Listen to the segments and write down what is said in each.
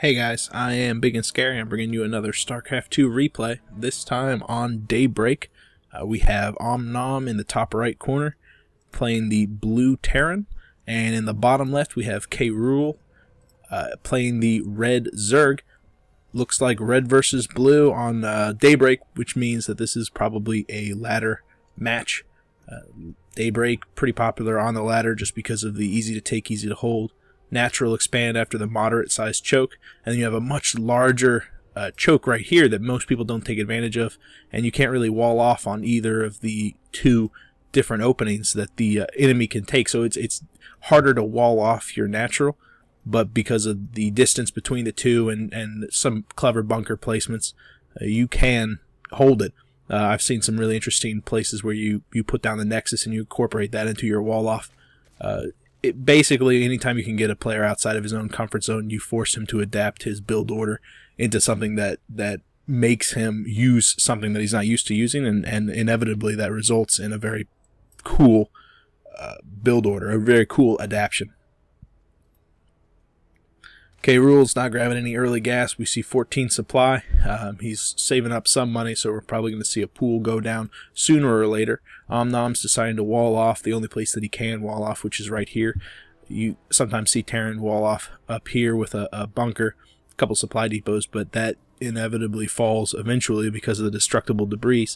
Hey guys, I am Ibigandscary. I'm bringing you another StarCraft 2 replay. This time on Daybreak, we have OMNOMNOM in the top right corner playing the blue Terran, and in the bottom left we have Khruel playing the red Zerg. Looks like red versus blue on Daybreak, which means that this is probably a ladder match. Daybreak pretty popular on the ladder just because of the easy to take, easy to hold natural expand after the moderate sized choke, and then you have a much larger choke right here that most people don't take advantage of, and you can't really wall off on either of the two different openings that the enemy can take. So it's harder to wall off your natural, but because of the distance between the two and some clever bunker placements, you can hold it. I've seen some really interesting places where you put down the nexus and you incorporate that into your wall off. Basically, anytime you can get a player outside of his own comfort zone, you force him to adapt his build order into something that makes him use something that he's not used to using, and inevitably that results in a very cool build order, a very cool adaptation. Khruel's not grabbing any early gas. We see 14 supply. He's saving up some money, so we're probably going to see a pool go down sooner or later. OMNOM's deciding to wall off the only place that he can wall off, which is right here. You sometimes see Terran wall off up here with a bunker, a couple supply depots, but that inevitably falls eventually because of the destructible debris.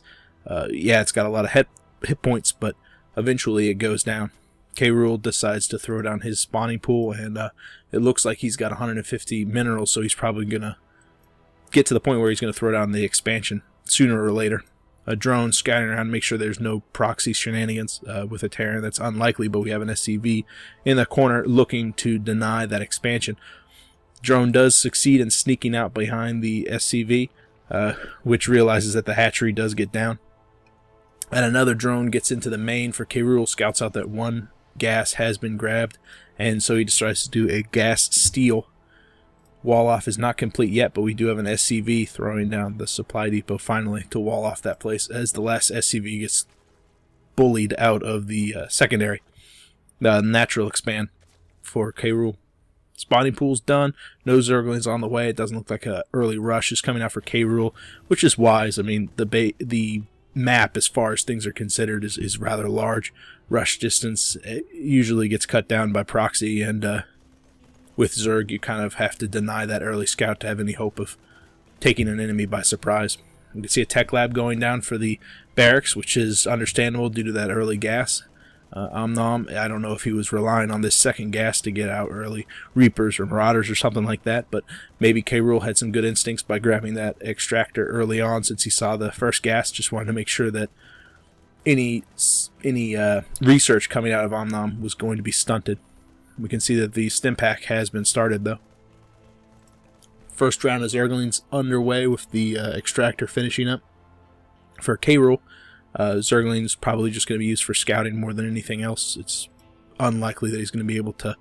Yeah, it's got a lot of hit points, but eventually it goes down. Khruel decides to throw down his spawning pool, and it looks like he's got 150 minerals, so he's probably going to get to the point where he's going to throw down the expansion sooner or later. A drone scouting around to make sure there's no proxy shenanigans with a Terran. That's unlikely, but we have an SCV in the corner looking to deny that expansion. Drone does succeed in sneaking out behind the SCV, which realizes that the hatchery does get down. And another drone gets into the main for Khruel, scouts out that one gas has been grabbed, and so he decides to do a gas steal. Wall off is not complete yet, but we do have an SCV throwing down the supply depot finally to wall off that place as the last SCV gets bullied out of the secondary. The natural expand for Khruel. Spawning pool's done. No Zerglings on the way. It doesn't look like an early rush is coming out for Khruel, which is wise. I mean, the map, as far as things are considered, is rather large. Rush distance usually gets cut down by proxy, and with Zerg you kind of have to deny that early scout to have any hope of taking an enemy by surprise. You can see a tech lab going down for the barracks, which is understandable due to that early gas. OMNOM, I don't know if he was relying on this second gas to get out early, Reapers or Marauders or something like that, but maybe Khruel had some good instincts by grabbing that extractor early on since he saw the first gas. Just wanted to make sure that any research coming out of OMNOM was going to be stunted. We can see that the stim pack has been started, though. First round of Zerglings underway with the extractor finishing up for Khruel. Zergling's probably just going to be used for scouting more than anything else. It's unlikely that he's going to be able to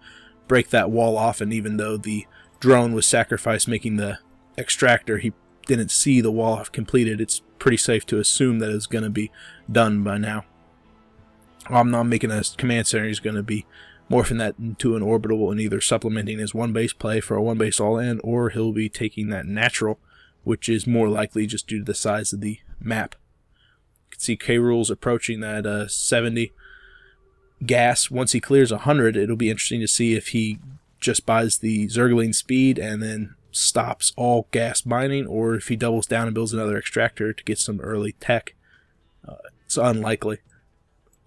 break that wall off, and even though the drone was sacrificed making the extractor, he didn't see the wall off completed. It's pretty safe to assume that it's going to be done by now. OMNOM making a command center. He's going to be morphing that into an orbital and either supplementing his one base play for a one base all in, or he'll be taking that natural, which is more likely just due to the size of the map. You can see Khruel's approaching that 70 gas. Once he clears 100, it'll be interesting to see if he just buys the Zergling speed and then stops all gas mining, or if he doubles down and builds another extractor to get some early tech. It's unlikely.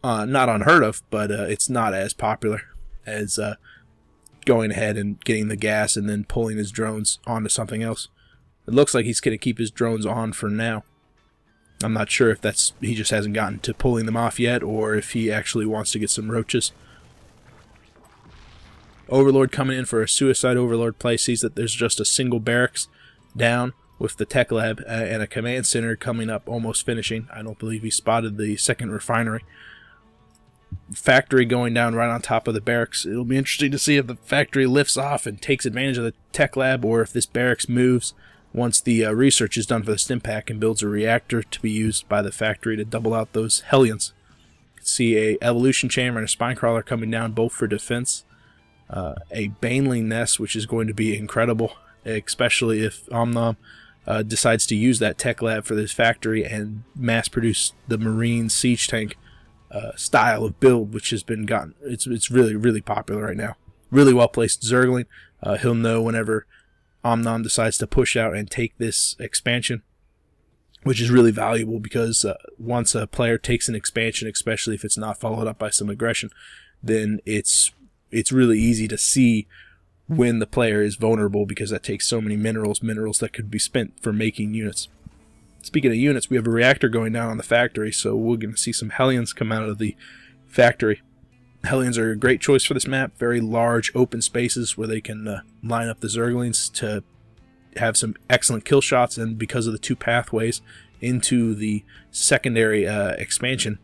Not unheard of, but it's not as popular as going ahead and getting the gas and then pulling his drones onto something else. It looks like he's going to keep his drones on for now. I'm not sure if that's he just hasn't gotten to pulling them off yet, or if he actually wants to get some roaches. Overlord coming in for a suicide overlord play, sees that there's just a single barracks down with the tech lab and a command center coming up almost finishing. I don't believe he spotted the second refinery. Factory going down right on top of the barracks. It'll be interesting to see if the factory lifts off and takes advantage of the tech lab, or if this barracks moves once the research is done for the stim pack and builds a reactor to be used by the factory to double out those Hellions. You can see a evolution chamber and a spine crawler coming down, both for defense. A baneling nest, which is going to be incredible. especially if Omnom decides to use that tech lab for this factory and mass produce the Marine siege tank style of build, which has been it's really popular right now. Really well placed Zergling. He'll know whenever Omnom decides to push out and take this expansion, which is really valuable because once a player takes an expansion, especially if it's not followed up by some aggression, then it's really easy to see when the player is vulnerable, because that takes so many minerals that could be spent for making units. Speaking of units, we have a reactor going down on the factory, so we're going to see some Hellions come out of the factory. Hellions are a great choice for this map. Very large open spaces where they can line up the Zerglings to have some excellent kill shots, and because of the 2 pathways into the secondary expansion,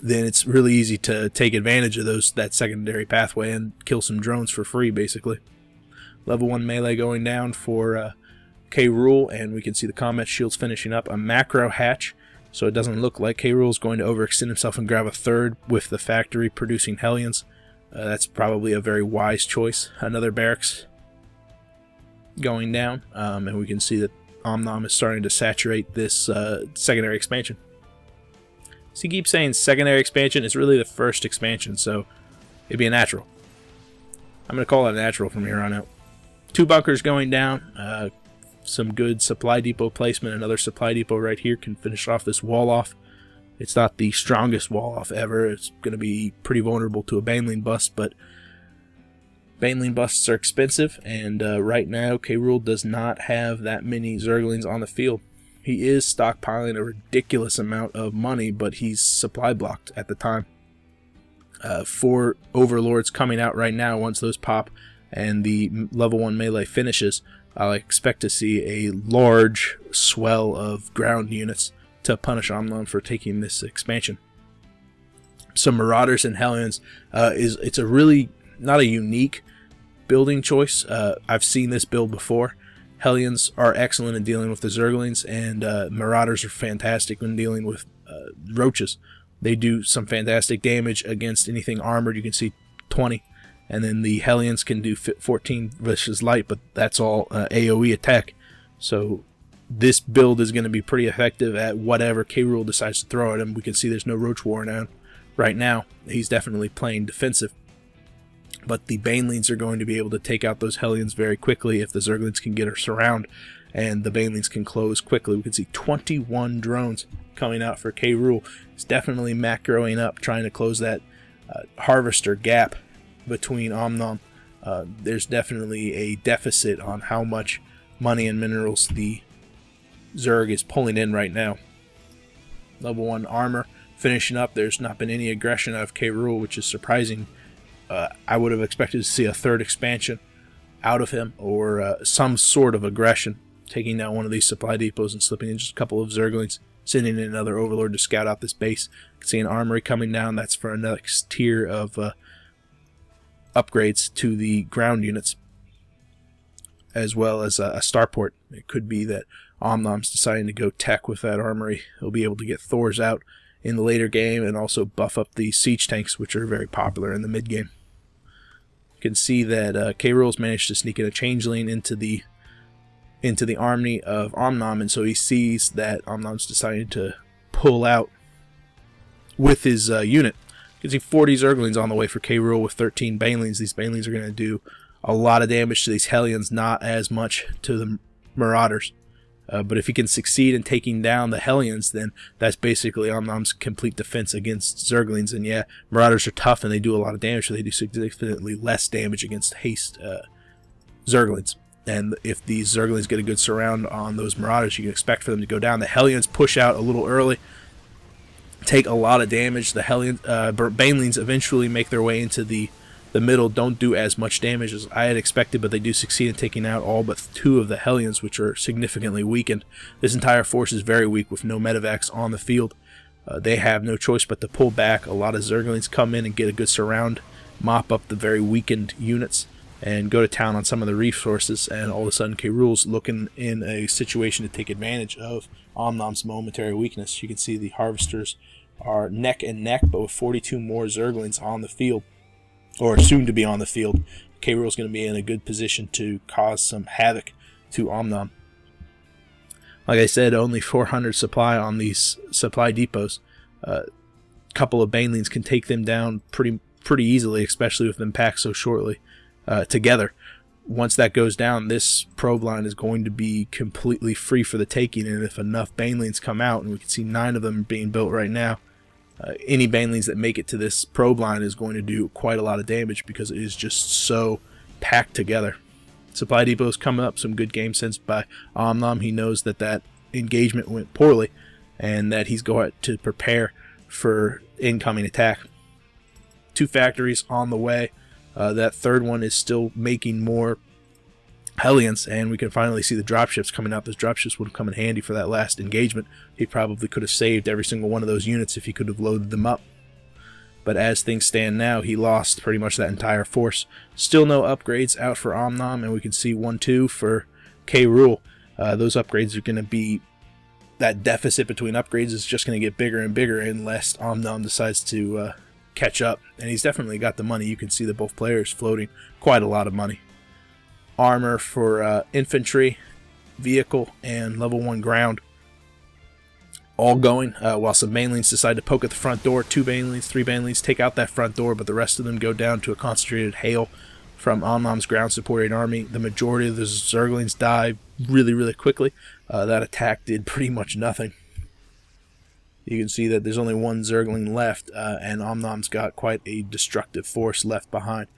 then it's really easy to take advantage of that secondary pathway and kill some drones for free, basically. Level 1 melee going down for Khruel, and we can see the combat shields finishing up. A macro hatch, so it doesn't look like Khruel is going to overextend himself and grab a third with the factory producing Hellions. That's probably a very wise choice. Another barracks going down, and we can see that Omnom is starting to saturate this secondary expansion. So he keeps saying secondary expansion. It's really the first expansion, so it'd be a natural. I'm going to call it a natural from here on out. 2 bunkers going down. Some good supply depot placement. Another supply depot right here can finish off this wall off. It's not the strongest wall off ever. It's going to be pretty vulnerable to a Baneling bust, but Baneling busts are expensive, and right now Khruel does not have that many Zerglings on the field. He is stockpiling a ridiculous amount of money, but he's supply blocked at the time. 4 overlords coming out right now. Once those pop and the level 1 melee finishes, I'll expect to see a large swell of ground units to punish Omnom for taking this expansion. Some Marauders and Hellions. It's a really not a unique building choice. I've seen this build before. Hellions are excellent in dealing with the Zerglings, and Marauders are fantastic when dealing with roaches. They do some fantastic damage against anything armored. You can see 20, and then the Hellions can do 14 versus light, but that's all AoE attack. So this build is going to be pretty effective at whatever Khruel decides to throw at him. We can see there's no roach war now. Right now, he's definitely playing defensive. But the Banelings are going to be able to take out those Hellions very quickly if the Zerglings can get a surround and the Banelings can close quickly. We can see 21 drones coming out for Khruel. He's definitely macroing up, trying to close that harvester gap between Omnom. There's definitely a deficit on how much money and minerals the Zerg is pulling in right now. Level 1 armor finishing up. There's not been any aggression out of Khruel, which is surprising. I would have expected to see a 3rd expansion out of him, or some sort of aggression, taking down one of these supply depots and slipping in just a couple of Zerglings, sending in another Overlord to scout out this base. You can see an armory coming down. That's for a next tier of upgrades to the ground units, as well as a starport. It could be that Omnom's deciding to go tech with that armory. He'll be able to get Thors out in the later game and also buff up the siege tanks, which are very popular in the mid game. You can see that Khruel's managed to sneak in a changeling into the army of Omnom, and so he sees that Omnom's deciding to pull out with his unit. You can see 40 Zerglings on the way for Khruel with 13 Banelings. These Banelings are going to do a lot of damage to these Hellions, not as much to the Marauders. But if he can succeed in taking down the Hellions, then that's basically Omnom's complete defense against Zerglings. And yeah, Marauders are tough and they do a lot of damage, so they do significantly less damage against haste Zerglings. And if these Zerglings get a good surround on those Marauders, you can expect for them to go down. The Hellions push out a little early, take a lot of damage. The Banelings eventually make their way into the middle, don't do as much damage as I had expected, but they do succeed in taking out all but 2 of the Hellions, which are significantly weakened. This entire force is very weak with no medevacs on the field. They have no choice but to pull back. A lot of Zerglings come in and get a good surround, mop up the very weakened units, and go to town on some of the resources, and all of a sudden Khruel's looking in a situation to take advantage of Omnom's momentary weakness. You can see the Harvesters are neck and neck, but with 42 more Zerglings on the field, or soon to be on the field. Khruel's going to be in a good position to cause some havoc to Omnom. Like I said, only 400 supply on these supply depots. A couple of banelings can take them down pretty easily, especially with them packed so shortly together. Once that goes down, this probe line is going to be completely free for the taking, and if enough banelings come out, and we can see 9 of them being built right now, any banelings that make it to this probe line is going to do quite a lot of damage because it is just so packed together. Supply depots coming up, some good game sense by Omnom. He knows that that engagement went poorly and that he's going to prepare for incoming attack. 2 factories on the way. That third one is still making more Hellions, and we can finally see the dropships coming out. Those dropships would have come in handy for that last engagement. He probably could have saved every single one of those units if he could have loaded them up. But as things stand now, he lost pretty much that entire force. Still no upgrades out for Omnom, and we can see 1-2 for Khruel. Those upgrades are going to be... that deficit between upgrades is just going to get bigger and bigger unless Omnom decides to catch up. And he's definitely got the money. You can see that both players floating quite a lot of money. Armor for infantry, vehicle, and level 1 ground. All going, while some banelings decide to poke at the front door. 2 banelings, 3 banelings take out that front door, but the rest of them go down to a concentrated hail from Omnom's ground supporting army. The majority of the Zerglings die really quickly. That attack did pretty much nothing. You can see that there's only 1 Zergling left, and Omnom's got quite a destructive force left behind.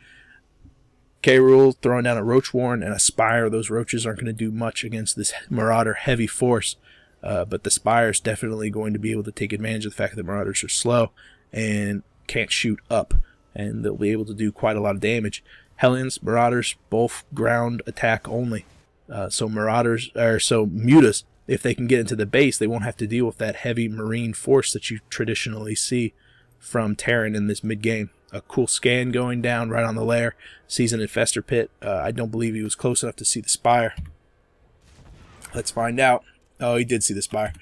Khruel throwing down a Roach Warren and a Spire. Those Roaches aren't going to do much against this Marauder heavy force, but the Spire's definitely going to be able to take advantage of the fact that Marauders are slow and can't shoot up, and they'll be able to do quite a lot of damage. Hellions, Marauders, both ground attack only. So Mutas, if they can get into the base, they won't have to deal with that heavy marine force that you traditionally see from Terran in this mid-game. A cool scan going down right on the lair. Sees an Infestor Pit. I don't believe he was close enough to see the Spire. Let's find out. Oh, he did see the Spire.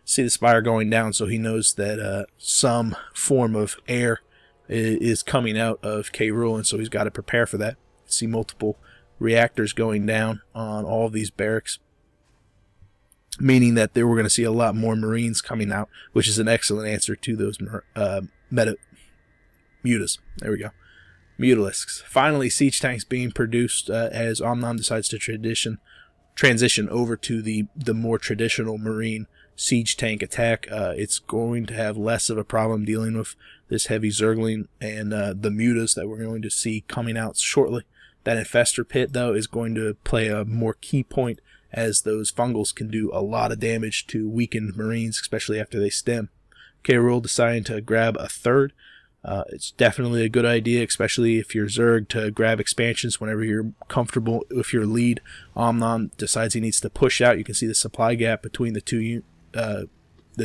See the Spire going down, so he knows that some form of air is coming out of Khruel, and so he's got to prepare for that. See multiple reactors going down on all of these barracks, meaning that we're going to see a lot more Marines coming out, which is an excellent answer to those Mutas. There we go. Mutalisks. Finally, siege tanks being produced as Omnom decides to transition over to the more traditional Marine siege tank attack. It's going to have less of a problem dealing with this heavy Zergling and the Mutas that we're going to see coming out shortly. That Infestor Pit, though, is going to play a more key point, as those Fungals can do a lot of damage to weakened Marines, especially after they stem. Khruel deciding to grab a third. It's definitely a good idea, especially if you're Zerg, to grab expansions whenever you're comfortable with your lead. Omnom decides he needs to push out. You can see the supply gap between the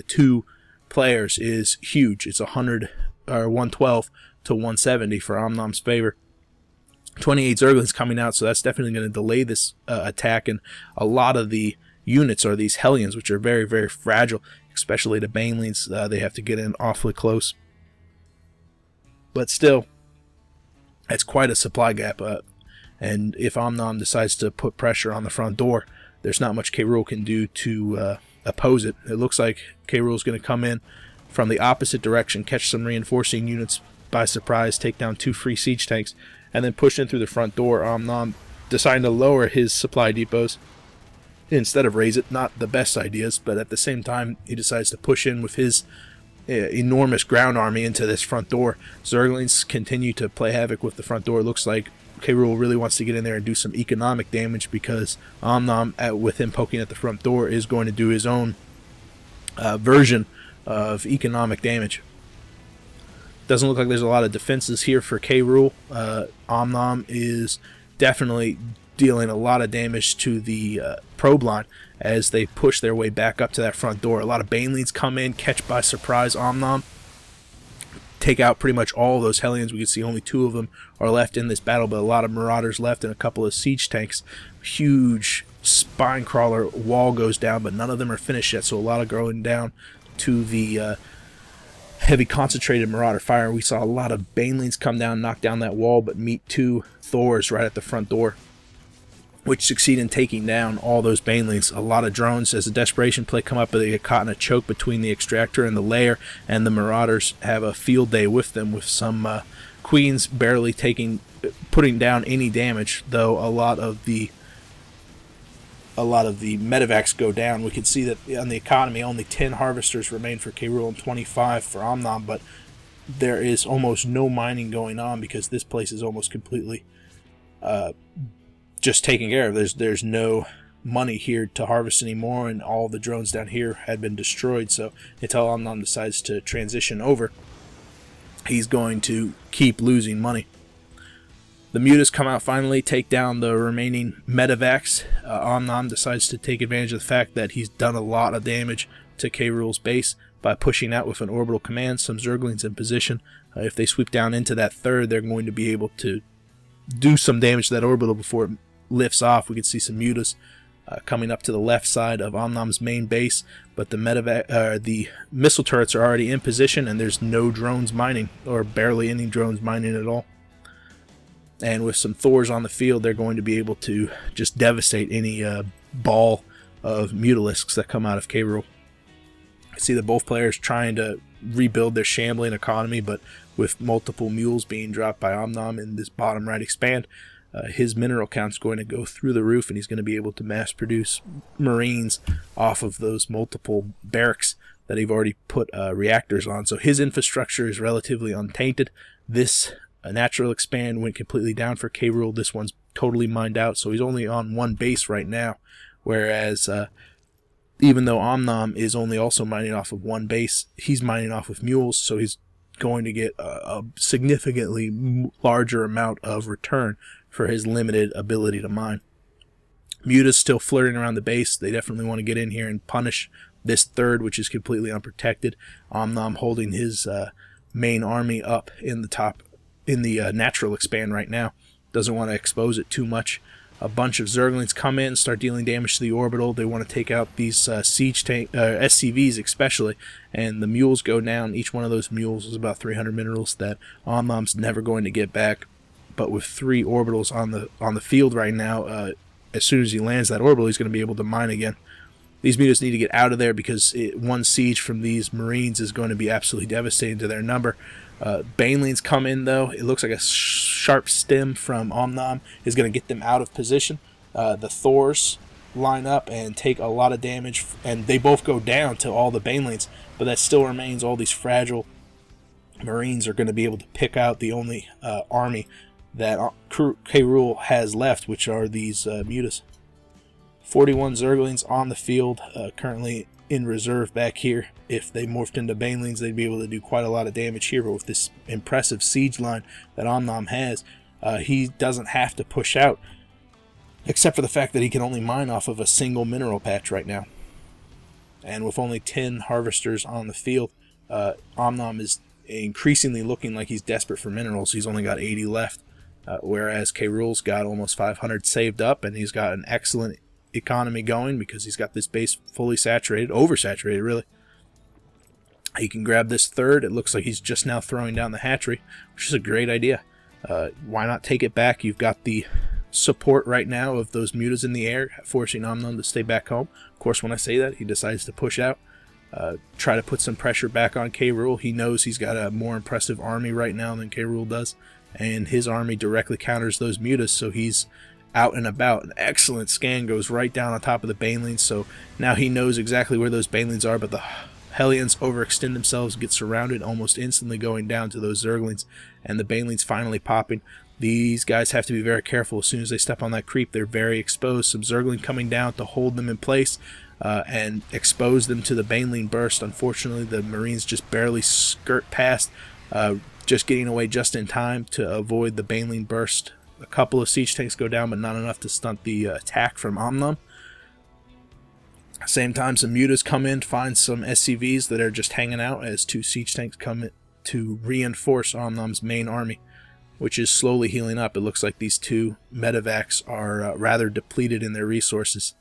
two players is huge. It's 112 to 170 for Omnom's favor. 28 Zerglings coming out, so that's definitely going to delay this attack, and a lot of the units are these Hellions, which are very fragile, especially the Banelings. They have to get in awfully close. But still, it's quite a supply gap, and if Omnom decides to put pressure on the front door, there's not much Khruel can do to oppose it. It looks like Khruel's going to come in from the opposite direction, catch some reinforcing units by surprise, take down 2 free siege tanks, and then push in through the front door. Omnom deciding to lower his supply depots instead of raise it. Not the best ideas, but at the same time, he decides to push in with his enormous ground army into this front door. Zerglings continue to play havoc with the front door. It looks like Khruel really wants to get in there and do some economic damage, because Omnom, with him poking at the front door, is going to do his own version of economic damage. Doesn't look like there's a lot of defenses here for Khruel. Omnom is definitely dealing a lot of damage to the probe line as they push their way back up to that front door. A lot of Banelings come in, catch by surprise Omnom, take out pretty much all of those Hellions. We can see only 2 of them are left in this battle, but a lot of Marauders left and a couple of siege tanks. Huge spine crawler wall goes down, but none of them are finished yet, so a lot of going down to the heavy concentrated Marauder fire. We saw a lot of Banelings come down, knock down that wall, but meet 2 Thors right at the front door, which succeed in taking down all those Banelings. A lot of drones, as a desperation play, come up, but they get caught in a choke between the extractor and the lair, and the Marauders have a field day with them, with some Queens barely putting down any damage, though a lot of the medevacs go down. We can see that on the economy only 10 harvesters remain for Khruel and 25 for Omnom, but there is almost no mining going on because this place is almost completely just taken care of. There's no money here to harvest anymore, and all the drones down here had been destroyed. So until Omnom decides to transition over, he's going to keep losing money. The Mutas come out finally, take down the remaining medevacs. Omnom decides to take advantage of the fact that he's done a lot of damage to Khruel's base by pushing out with an orbital command some Zerglings in position. If they sweep down into that third, they're going to be able to do some damage to that orbital before it lifts off. We can see some Mutas coming up to the left side of Omnom's main base, but the missile turrets are already in position, and there's no drones mining, or barely any drones mining at all. And with some Thors on the field, they're going to be able to just devastate any ball of Mutalisks that come out of Khruel. I see that both players trying to rebuild their shambling economy, but with multiple mules being dropped by Omnom in this bottom right expand, his mineral count's going to go through the roof, and he's going to be able to mass produce Marines off of those multiple barracks that he've already put reactors on. So his infrastructure is relatively untainted. This natural expand went completely down for Khruel. This one's totally mined out, so he's only on 1 base right now, whereas even though Omnom is only also mining off of 1 base, he's mining off of mules, so he's going to get a significantly larger amount of return for his limited ability to mine. Muta's still flirting around the base. They definitely want to get in here and punish this third, which is completely unprotected. Omnom holding his main army up in the top, in the natural expand right now. Doesn't want to expose it too much. A bunch of Zerglings come in, start dealing damage to the orbital. They want to take out these siege tank SCVs especially, and the mules go down. Each one of those mules is about 300 minerals that Omnom's never going to get back. But with 3 orbitals on the field right now, as soon as he lands that orbital, he's going to be able to mine again. These Mutas need to get out of there because one siege from these Marines is going to be absolutely devastating to their number. Banelings come in, though. It looks like a sharp stem from Omnom is going to get them out of position. The Thors line up and take a lot of damage, and they both go down to all the Banelings, but that still remains all these fragile Marines are going to be able to pick out the only army that Khruel has left, which are these Mutas. 41 Zerglings on the field, currently in reserve back here. If they morphed into Banelings, they'd be able to do quite a lot of damage here, but with this impressive siege line that Omnom has, he doesn't have to push out, except for the fact that he can only mine off of a single mineral patch right now. And with only 10 harvesters on the field, Omnom is increasingly looking like he's desperate for minerals. He's only got 80 left, whereas Khruel's got almost 500 saved up, and he's got an excellent economy going because he's got this base fully saturated, oversaturated really. He can grab this third. It looks like he's just now throwing down the hatchery, which is a great idea. Why not take it back? You've got the support right now of those Mutas in the air, forcing Omnom to stay back home. Of course, when I say that, he decides to push out, try to put some pressure back on Khruel. He knows he's got a more impressive army right now than Khruel does, and his army directly counters those Mutas, so he's out and about. An excellent scan goes right down on top of the Banelings, so now he knows exactly where those Banelings are, but the Hellions overextend themselves, get surrounded, almost instantly going down to those Zerglings, and the Banelings finally popping. These guys have to be very careful. As soon as they step on that creep, they're very exposed. Some Zergling coming down to hold them in place and expose them to the Baneling burst. Unfortunately, the Marines just barely skirt past, just getting away just in time to avoid the Baneling burst. A couple of siege tanks go down, but not enough to stunt the attack from Omnom. Same time, some Mutas come in, find some SCVs that are just hanging out as 2 siege tanks come in to reinforce Omnom's main army, which is slowly healing up. It looks like these 2 medevacs are rather depleted in their resources.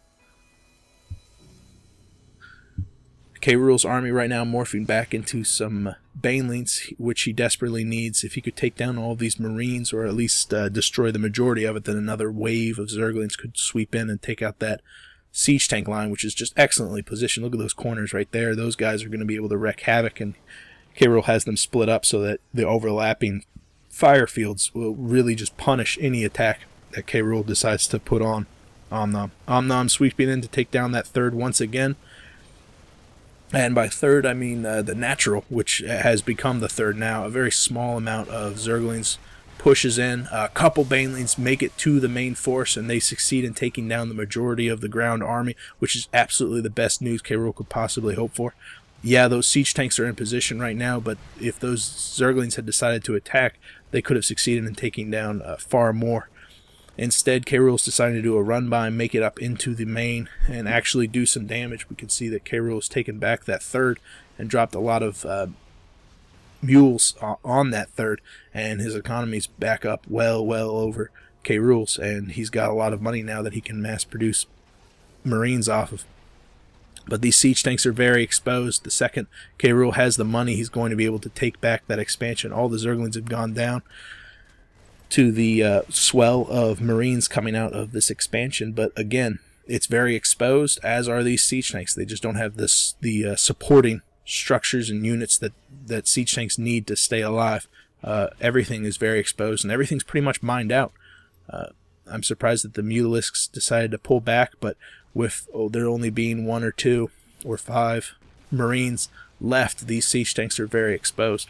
Khruel's army right now morphing back into some banelings, which he desperately needs. If he could take down all of these marines, or at least destroy the majority of it, then another wave of zerglings could sweep in and take out that siege tank line, which is just excellently positioned. Look at those corners right there. Those guys are going to be able to wreak havoc, and Khruel has them split up so that the overlapping fire fields will really just punish any attack that Khruel decides to put on Omnom. Omnom sweeping in to take down that third once again. And by third, I mean the natural, which has become the third now. A very small amount of zerglings pushes in. A couple banelings make it to the main force, and they succeed in taking down the majority of the ground army, which is absolutely the best news Khruel could possibly hope for. Yeah, those siege tanks are in position right now, but if those zerglings had decided to attack, they could have succeeded in taking down far more. Instead, Khruel's deciding to do a run by and make it up into the main and actually do some damage. We can see that Khruel's taken back that third and dropped a lot of mules on that third, and his economy's back up well over Khruel's, and he's got a lot of money now that he can mass produce marines off of. But these siege tanks are very exposed. The second Khruel has the money, he's going to be able to take back that expansion. All the zerglings have gone down to the swell of marines coming out of this expansion, but again, it's very exposed, as are these siege tanks. They just don't have the supporting structures and units that siege tanks need to stay alive. Everything is very exposed, and everything's pretty much mined out. I'm surprised that the Mutalisks decided to pull back, but with there only being 1 or 2 or 5 marines left, these siege tanks are very exposed.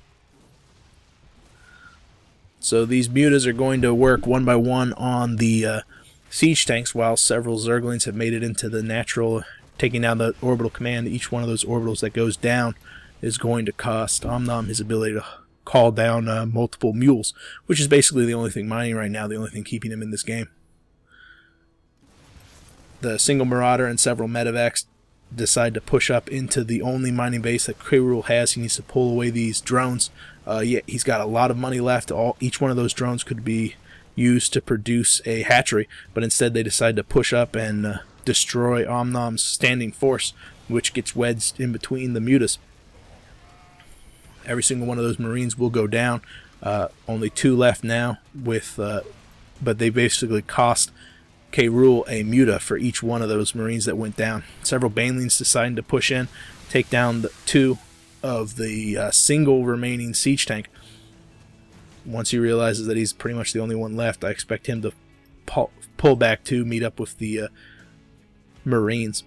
So these mutas are going to work one by one on the siege tanks, while several zerglings have made it into the natural, taking down the orbital command. Each one of those orbitals that goes down is going to cost Omnom his ability to call down multiple mules, which is basically the only thing mining right now, the only thing keeping him in this game. The single Marauder and several medevacs decide to push up into the only mining base that Khruel has. He needs to pull away these drones. Yeah, he's got a lot of money left. Each one of those drones could be used to produce a hatchery, but instead they decide to push up and destroy Omnom's standing force, which gets wedged in between the mutas. Every single one of those marines will go down. Only 2 left now, but they basically cost Khruel a muta for each one of those marines that went down. Several banelings deciding to push in, take down the 2 of the single remaining siege tank. Once he realizes that he's pretty much the only one left, I expect him to pull back to meet up with the marines.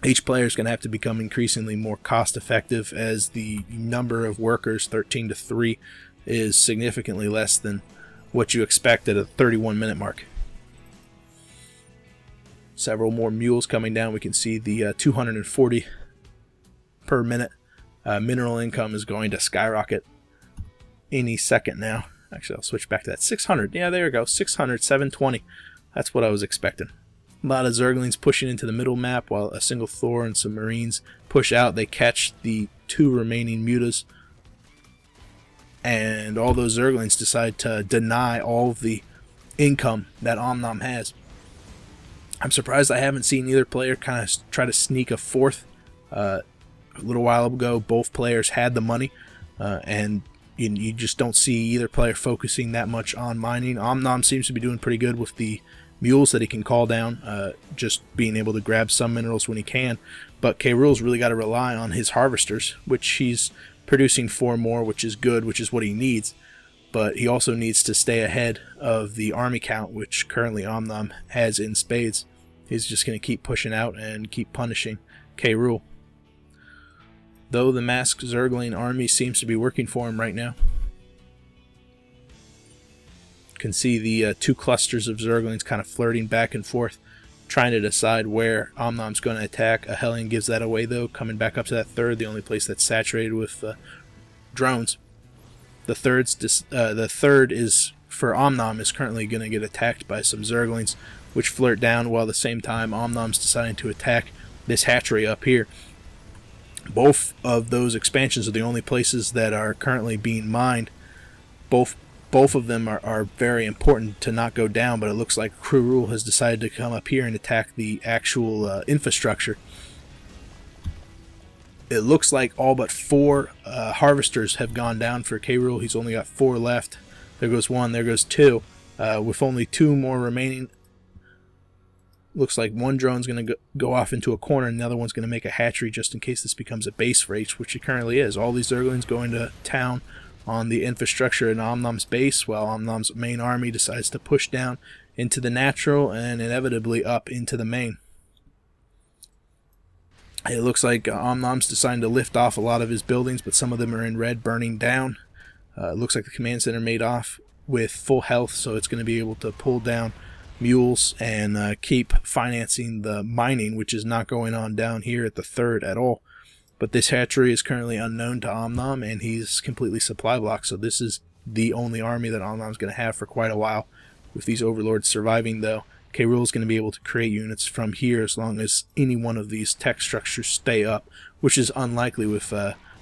Each player is going to have to become increasingly more cost effective, as the number of workers, 13 to 3, is significantly less than what you expect at a 31-minute mark. Several more mules coming down. We can see the 240 per minute. Mineral income is going to skyrocket any second now. Actually, I'll switch back to that. 600. Yeah, there we go. 600, 720. That's what I was expecting. A lot of zerglings pushing into the middle map, while a single Thor and some marines push out. They catch the 2 remaining mutas, and all those zerglings decide to deny all of the income that Omnom has. I'm surprised I haven't seen either player kind of try to sneak a fourth. A little while ago, both players had the money, and you just don't see either player focusing that much on mining. Omnom seems to be doing pretty good with the mules that he can call down, just being able to grab some minerals when he can. But Khruel's really got to rely on his harvesters, which he's producing 4 more, which is good, which is what he needs. But he also needs to stay ahead of the army count, which currently Omnom has in spades. He's just going to keep pushing out and keep punishing Khruel. Though the masked Zergling army seems to be working for him right now. You can see the 2 clusters of Zerglings kind of flirting back and forth, trying to decide where Omnom's going to attack. A Hellion gives that away, though, coming back up to that third, the only place that's saturated with drones. The third is for Omnom is currently going to get attacked by some Zerglings, which flirt down, while at the same time Omnom's deciding to attack this hatchery up here. Both of those expansions are the only places that are currently being mined. Both of them are very important to not go down, but it looks like Khruel has decided to come up here and attack the actual infrastructure. It looks like all but 4 harvesters have gone down for Khruel. He's only got 4 left. There goes 1, there goes 2. With only 2 more remaining, looks like one drone's going to go off into a corner, and the other one's going to make a hatchery just in case this becomes a base for H, which it currently is. All these Zerglings going to town on the infrastructure in Omnom's base, while Omnom's main army decides to push down into the natural and inevitably up into the main. It looks like Omnom's deciding to lift off a lot of his buildings, but some of them are in red, burning down. It looks like the command center made off with full health, so it's going to be able to pull down mules and keep financing the mining, which is not going on down here at the 3rd at all. But this hatchery is currently unknown to Omnom, and he's completely supply blocked, so this is the only army that Omnom's going to have for quite a while. With these overlords surviving, though, Khruel is going to be able to create units from here as long as any one of these tech structures stay up, which is unlikely with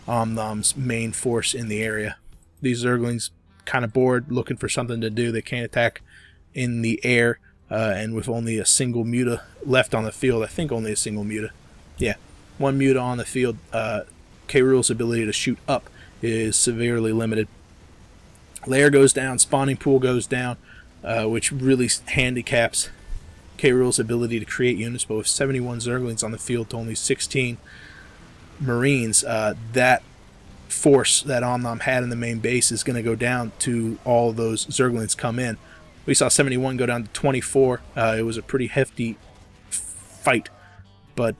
Omnom's main force in the area. These Zerglings kind of bored, looking for something to do. They can't attack in the air, and with only a single muta left on the field, I think only a single muta. Yeah, 1 muta on the field. Khruel's ability to shoot up is severely limited. Lair goes down, spawning pool goes down, which really handicaps Khruel's ability to create units, but with 71 Zerglings on the field to only 16 Marines, that force that Omnom had in the main base is going to go down to all those Zerglings come in. We saw 71 go down to 24. It was a pretty hefty fight, but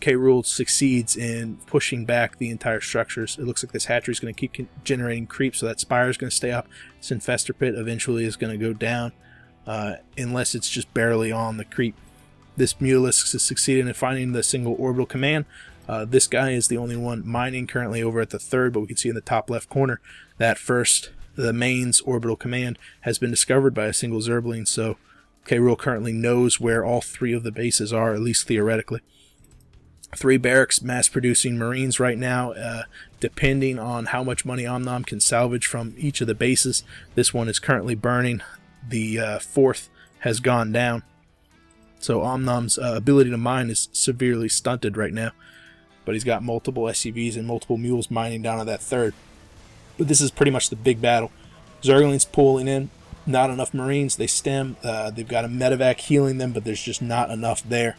Khruel succeeds in pushing back the entire structures. It looks like this hatchery is going to keep generating creep, so that spire is going to stay up. This infestor pit eventually is going to go down, unless it's just barely on the creep. This Mutalisk is succeeding in finding the single orbital command. This guy is the only one mining currently over at the 3rd, but we can see in the top left corner that the main's orbital command has been discovered by a single Zergling, so Khruel currently knows where all 3 of the bases are, at least theoretically. 3 barracks mass-producing Marines right now, depending on how much money Omnom can salvage from each of the bases. This one is currently burning. The 4th has gone down. So Omnom's ability to mine is severely stunted right now. But he's got multiple SCVs and multiple mules mining down at that 3rd. But this is pretty much the big battle. Zerglings pulling in, not enough Marines. They stem. They've got a medevac healing them, but there's just not enough there.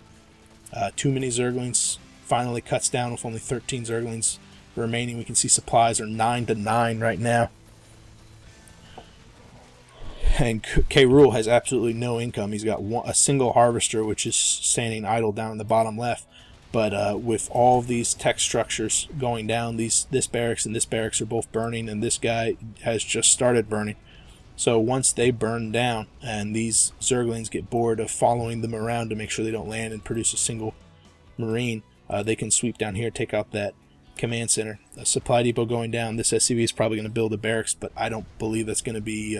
Too many Zerglings finally cuts down with only 13 Zerglings remaining. We can see supplies are 9 to 9 right now. And Khruel has absolutely no income. He's got a single harvester, which is standing idle down in the bottom left. But with all of these tech structures going down, this barracks and this barracks are both burning, and this guy has just started burning. So once they burn down and these Zerglings get bored of following them around to make sure they don't land and produce a single Marine, they can sweep down here, take out that command center. A supply depot going down. This SCV is probably going to build a barracks, but I don't believe that's going to be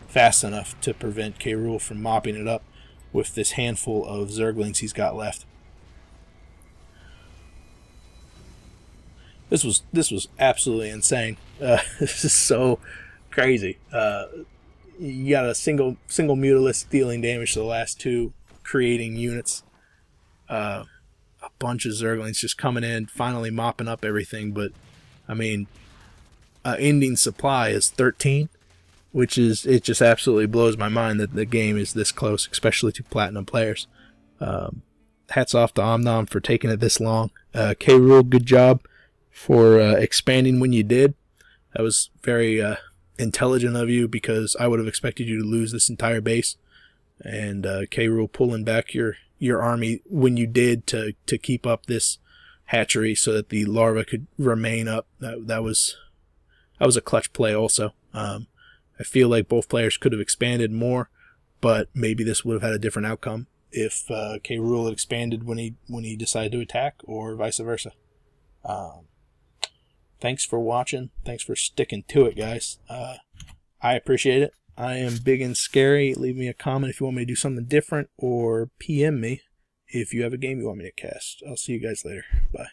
fast enough to prevent Khruel from mopping it up with this handful of Zerglings he's got left. This was absolutely insane. This is so crazy. You got a single Mutalisk dealing damage to the last 2, creating units. A bunch of Zerglings just coming in, finally mopping up everything. But I mean, ending supply is 13, which is, it just absolutely blows my mind that the game is this close, especially to platinum players. Hats off to Omnom for taking it this long. Khruel, good job for expanding when you did. That was very intelligent of you, because I would have expected you to lose this entire base. And Khruel pulling back your army when you did to keep up this hatchery so that the larva could remain up. That was a clutch play also. I feel like both players could have expanded more, but maybe this would have had a different outcome if Khruel had expanded when he decided to attack, or vice versa. Thanks for watching. Thanks for sticking to it, guys. I appreciate it. I am Ibigandscary. Leave me a comment if you want me to do something different, or PM me if you have a game you want me to cast. I'll see you guys later. Bye.